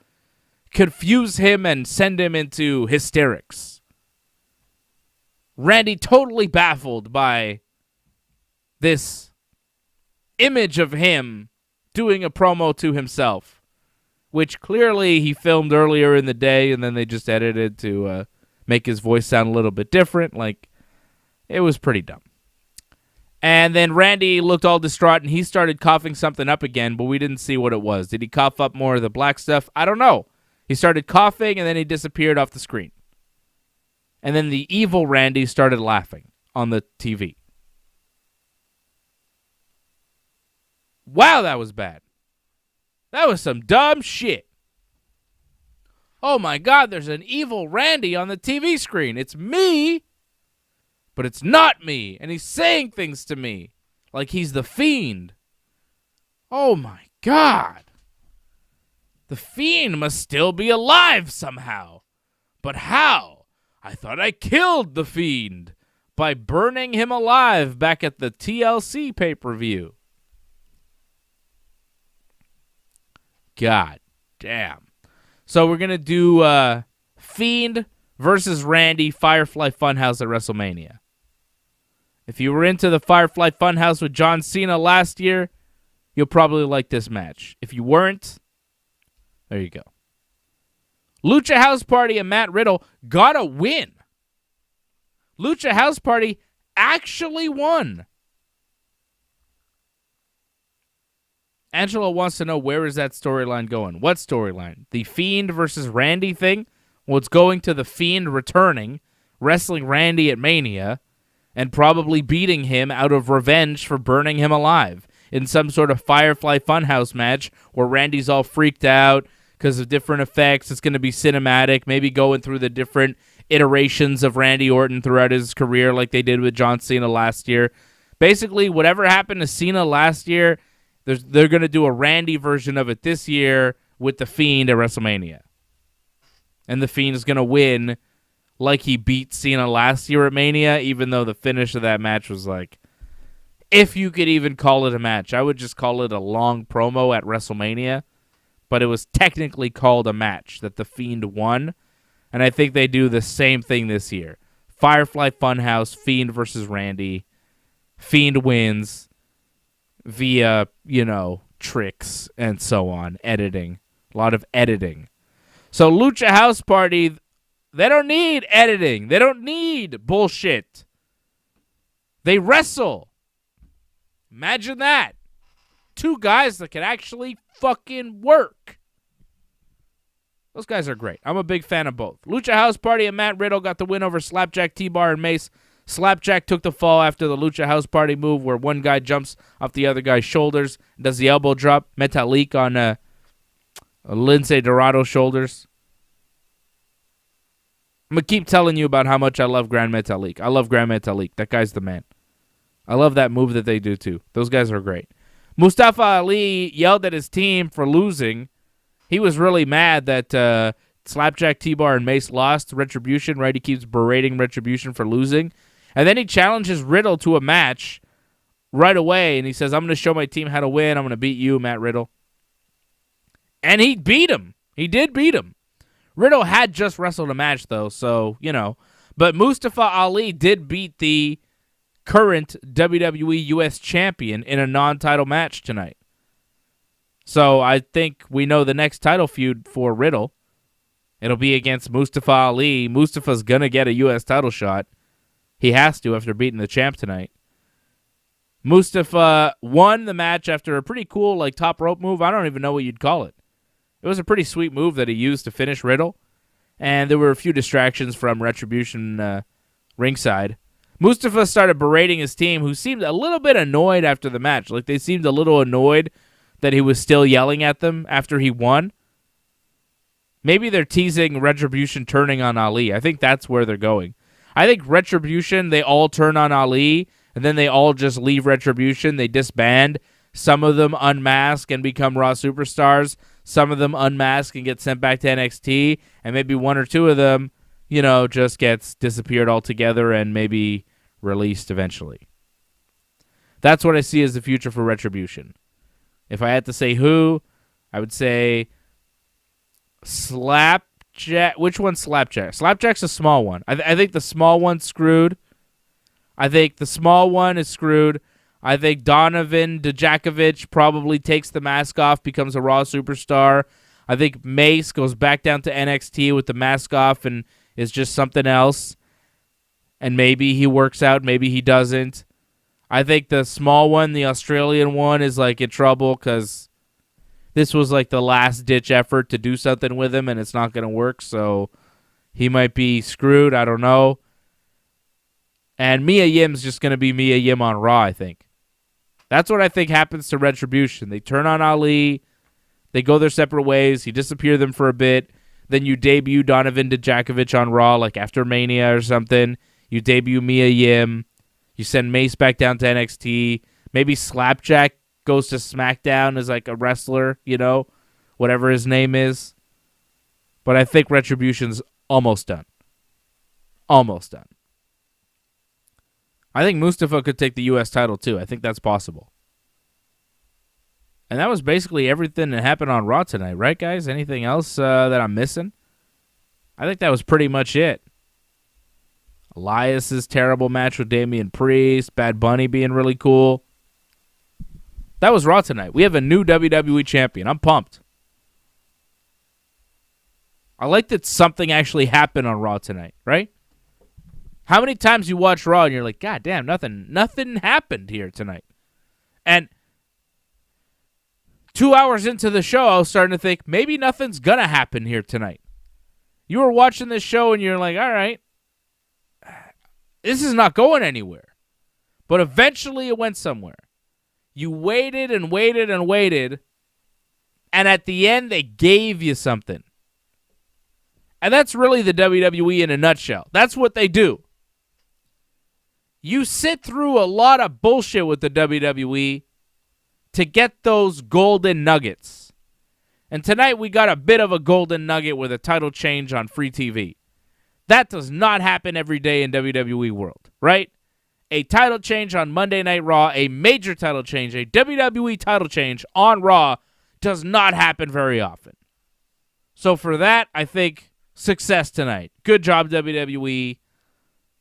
confuse him and send him into hysterics. Randy totally baffled by this image of him doing a promo to himself, which clearly he filmed earlier in the day, and then they just edited to make his voice sound a little bit different. Like, it was pretty dumb. And then Randy looked all distraught, and he started coughing something up again, but we didn't see what it was. Did he cough up more of the black stuff? I don't know. He started coughing, and then he disappeared off the screen. And then the evil Randy started laughing on the TV. Wow, that was bad. That was some dumb shit. Oh my God, there's an evil Randy on the TV screen. It's me, but it's not me. And he's saying things to me like he's the Fiend. Oh my God. The Fiend must still be alive somehow. But how? I thought I killed the Fiend by burning him alive back at the TLC pay-per-view. God damn. So we're going to do Fiend versus Randy Firefly Funhouse at WrestleMania. If you were into the Firefly Funhouse with John Cena last year, you'll probably like this match. If you weren't, there you go. Lucha House Party and Matt Riddle got a win. Lucha House Party actually won. Angela wants to know, where is that storyline going? What storyline? The Fiend versus Randy thing? Well, it's going to the Fiend returning, wrestling Randy at Mania, and probably beating him out of revenge for burning him alive in some sort of Firefly Funhouse match where Randy's all freaked out because of different effects. It's going to be cinematic, maybe going through the different iterations of Randy Orton throughout his career like they did with John Cena last year. Basically, whatever happened to Cena last year, they're going to do a Randy version of it this year with The Fiend at WrestleMania. And The Fiend is going to win like he beat Cena last year at Mania, even though the finish of that match was like, if you could even call it a match. I would just call it a long promo at WrestleMania, but it was technically called a match that The Fiend won, and I think they do the same thing this year. Firefly Funhouse, Fiend versus Randy. Fiend wins via, tricks and so on, editing. A lot of editing. So Lucha House Party, they don't need editing. They don't need bullshit. They wrestle. Imagine that. Two guys that can actually fucking work. Those guys are great. I'm a big fan of both. Lucha House Party and Matt Riddle got the win over Slapjack, T-Bar, and Mace. Slapjack took the fall after the Lucha House Party move where one guy jumps off the other guy's shoulders, does the elbow drop, Metalik on Lince Dorado's shoulders. I'm going to keep telling you about how much I love Grand Metalik. I love Grand Metalik. That guy's the man. I love that move that they do, too. Those guys are great. Mustafa Ali yelled at his team for losing. He was really mad that Slapjack, T-Bar, and Mace lost Retribution, right? He keeps berating Retribution for losing. And then he challenges Riddle to a match right away, and he says, I'm going to show my team how to win. I'm going to beat you, Matt Riddle. And he beat him. He did beat him. Riddle had just wrestled a match, though, so, But Mustafa Ali did beat the current WWE U.S. champion in a non-title match tonight. So I think we know the next title feud for Riddle. It'll be against Mustafa Ali. Mustafa's going to get a U.S. title shot. He has to after beating the champ tonight. Mustafa won the match after a pretty cool top rope move. I don't even know what you'd call it. It was a pretty sweet move that he used to finish Riddle. And there were a few distractions from Retribution ringside. Mustafa started berating his team, who seemed a little bit annoyed after the match. Like, they seemed a little annoyed that he was still yelling at them after he won. Maybe they're teasing Retribution turning on Ali. I think that's where they're going. I think Retribution, they all turn on Ali, and then they all just leave Retribution. They disband. Some of them unmask and become Raw superstars. Some of them unmask and get sent back to NXT, and maybe one or two of them, just gets disappeared altogether and maybe released eventually. That's what I see as the future for Retribution. If I had to say who, I would say Slapjack. Which one's Slapjack? Slapjack's a small one. I think the small one's screwed. I think the small one is screwed. I think Donovan Dijakovic probably takes the mask off, becomes a Raw superstar. I think Mace goes back down to NXT with the mask off and is just something else. And maybe he works out, maybe he doesn't. I think the small one, the Australian one, is in trouble because this was the last-ditch effort to do something with him, and it's not going to work, so he might be screwed. I don't know. And Mia Yim's just going to be Mia Yim on Raw, I think. That's what I think happens to Retribution. They turn on Ali. They go their separate ways. You disappear them for a bit. Then you debut Donovan Dijakovic on Raw, after Mania or something. You debut Mia Yim. You send Mace back down to NXT. Maybe Slapjack goes to SmackDown as a wrestler, whatever his name is. But I think Retribution's almost done. Almost done. I think Mustafa could take the U.S. title, too. I think that's possible. And that was basically everything that happened on Raw tonight, right, guys? Anything else that I'm missing? I think that was pretty much it. Elias's terrible match with Damian Priest, Bad Bunny being really cool. That was Raw tonight. We have a new WWE champion. I'm pumped. I like that something actually happened on Raw tonight, right? How many times you watch Raw and you're like, God damn, nothing happened here tonight. And 2 hours into the show, I was starting to think, maybe nothing's going to happen here tonight. You were watching this show and you're like, all right, this is not going anywhere. But eventually it went somewhere. You waited and waited and waited, and at the end they gave you something. And that's really the WWE in a nutshell. That's what they do. You sit through a lot of bullshit with the WWE to get those golden nuggets. And tonight we got a bit of a golden nugget with a title change on free TV. That does not happen every day in WWE world, right? A title change on Monday Night Raw, a major title change, a WWE title change on Raw does not happen very often. So for that, I think success tonight. Good job, WWE.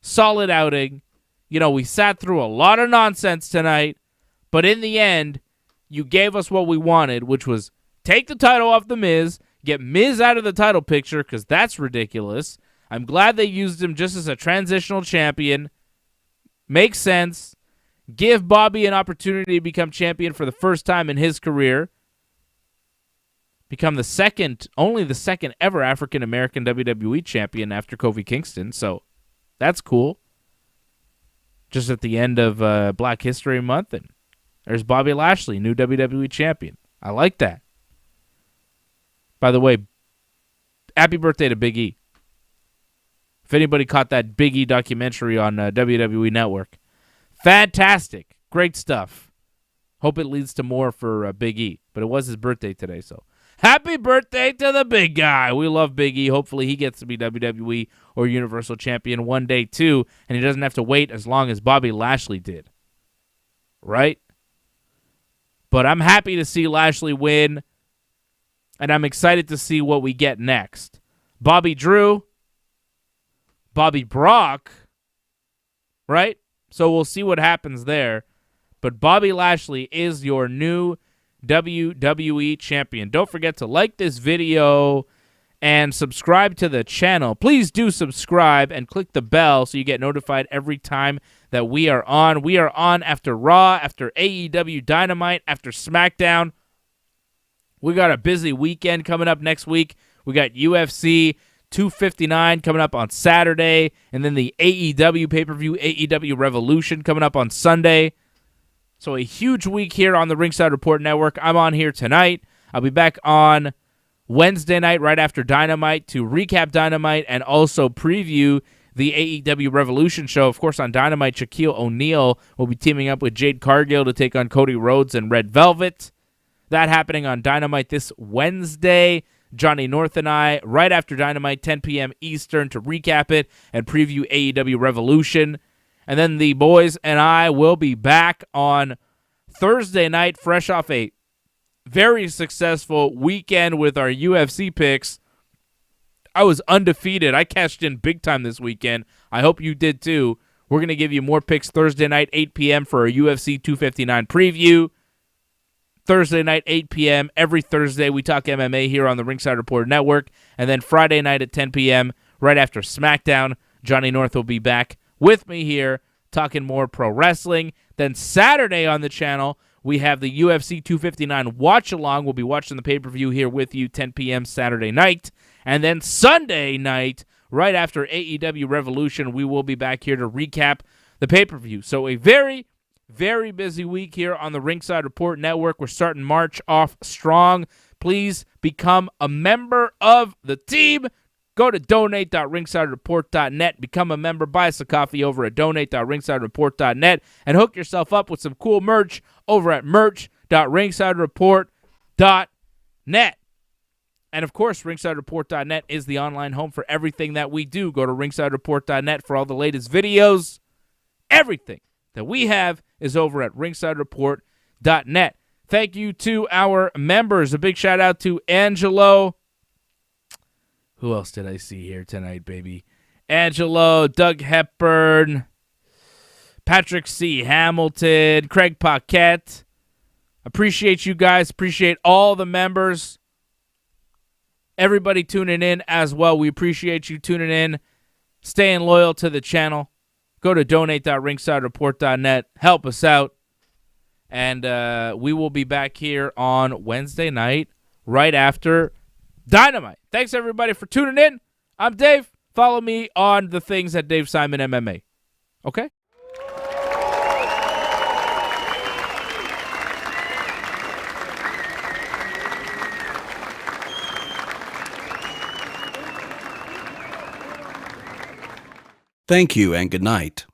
Solid outing. You know, we sat through a lot of nonsense tonight, but in the end, you gave us what we wanted, which was take the title off The Miz, get Miz out of the title picture, because that's ridiculous. I'm glad they used him just as a transitional champion. Makes sense. Give Bobby an opportunity to become champion for the first time in his career. Become only the second ever African-American WWE champion after Kofi Kingston, so that's cool. Just at the end of Black History Month, and there's Bobby Lashley, new WWE champion. I like that. By the way, happy birthday to Big E. If anybody caught that Big E documentary on WWE Network. Fantastic. Great stuff. Hope it leads to more for Big E. But it was his birthday today, so happy birthday to the big guy. We love Big E. Hopefully he gets to be WWE or Universal Champion one day too, and he doesn't have to wait as long as Bobby Lashley did. Right? But I'm happy to see Lashley win, and I'm excited to see what we get next. Bobby Drew, Bobby Brock, right? So we'll see what happens there. But Bobby Lashley is your new WWE champion. Don't forget to like this video and subscribe to the channel. Please do subscribe and click the bell so you get notified every time that we are on. We are on after Raw, after AEW Dynamite, after SmackDown. We got a busy weekend coming up next week. We got UFC 259 coming up on Saturday, and then the AEW pay-per-view, AEW Revolution, coming up on Sunday. So a huge week here on the Ringside Report Network. I'm on here tonight. I'll be back on Wednesday night right after Dynamite to recap Dynamite and also preview the AEW Revolution show. Of course, on Dynamite, Shaquille O'Neal will be teaming up with Jade Cargill to take on Cody Rhodes and Red Velvet. That happening on Dynamite this Wednesday. Johnny North and I, right after Dynamite, 10 p.m. Eastern, to recap it and preview AEW Revolution. And then the boys and I will be back on Thursday night, fresh off a very successful weekend with our UFC picks. I was undefeated. I cashed in big time this weekend. I hope you did too. We're going to give you more picks Thursday night, 8 p.m. for our UFC 259 preview. Thursday night, 8 p.m. Every Thursday, we talk MMA here on the Ringside Report Network. And then Friday night at 10 p.m., right after SmackDown, Johnny North will be back with me here talking more pro wrestling. Then Saturday on the channel, we have the UFC 259 watch-along. We'll be watching the pay-per-view here with you 10 p.m. Saturday night. And then Sunday night, right after AEW Revolution, we will be back here to recap the pay-per-view. So a very, very busy week here on the Ringside Report Network. We're starting March off strong. Please become a member of the team. Go to donate.ringsidereport.net. Become a member. Buy us a coffee over at donate.ringsidereport.net and hook yourself up with some cool merch over at merch.ringsidereport.net. And, of course, ringsidereport.net is the online home for everything that we do. Go to ringsidereport.net for all the latest videos. Everything that we have is over at ringsidereport.net. Thank you to our members. A big shout-out to Angelo. Who else did I see here tonight, baby? Angelo, Doug Hepburn, Patrick C. Hamilton, Craig Paquette. Appreciate you guys. Appreciate all the members. Everybody tuning in as well. We appreciate you tuning in, staying loyal to the channel. Go to donate.ringsidereport.net. Help us out. And we will be back here on Wednesday night right after Dynamite. Thanks, everybody, for tuning in. I'm Dave. Follow me on the things at Dave Simon MMA. Okay? Thank you and good night.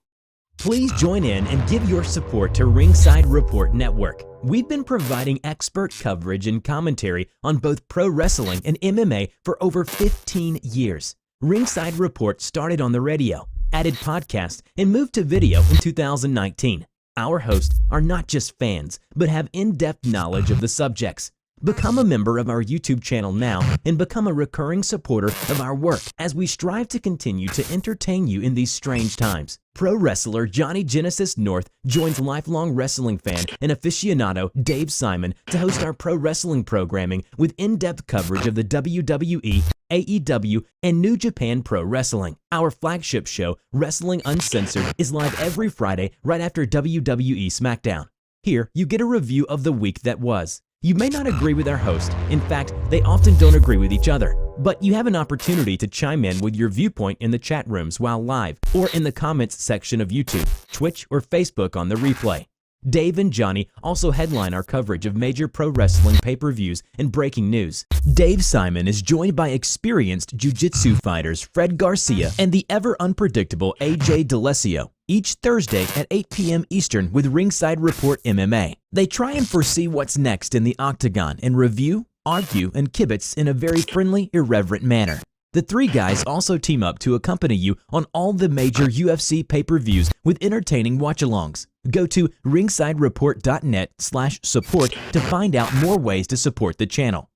Please join in and give your support to Ringside Report Network. We've been providing expert coverage and commentary on both pro wrestling and MMA for over 15 years. Ringside Report started on the radio, added podcasts, and moved to video in 2019. Our hosts are not just fans, but have in-depth knowledge of the subjects. Become a member of our YouTube channel now and become a recurring supporter of our work as we strive to continue to entertain you in these strange times. Pro wrestler Johnny Genesis North joins lifelong wrestling fan and aficionado Dave Simon to host our pro wrestling programming with in-depth coverage of the WWE, AEW, and New Japan Pro Wrestling. Our flagship show, Wrestling Uncensored, is live every Friday right after WWE SmackDown. Here, you get a review of the week that was. You may not agree with our host. In fact, they often don't agree with each other. But you have an opportunity to chime in with your viewpoint in the chat rooms while live or in the comments section of YouTube, Twitch, or Facebook on the replay. Dave and Johnny also headline our coverage of major pro wrestling pay-per-views and breaking news. Dave Simon is joined by experienced jiu-jitsu fighters Fred Garcia and the ever-unpredictable AJ DeLesio, each Thursday at 8 p.m. Eastern with Ringside Report MMA. They try and foresee what's next in the octagon and review, argue, and kibitz in a very friendly, irreverent manner. The three guys also team up to accompany you on all the major UFC pay-per-views with entertaining watch-alongs. Go to ringsidereport.net/support to find out more ways to support the channel.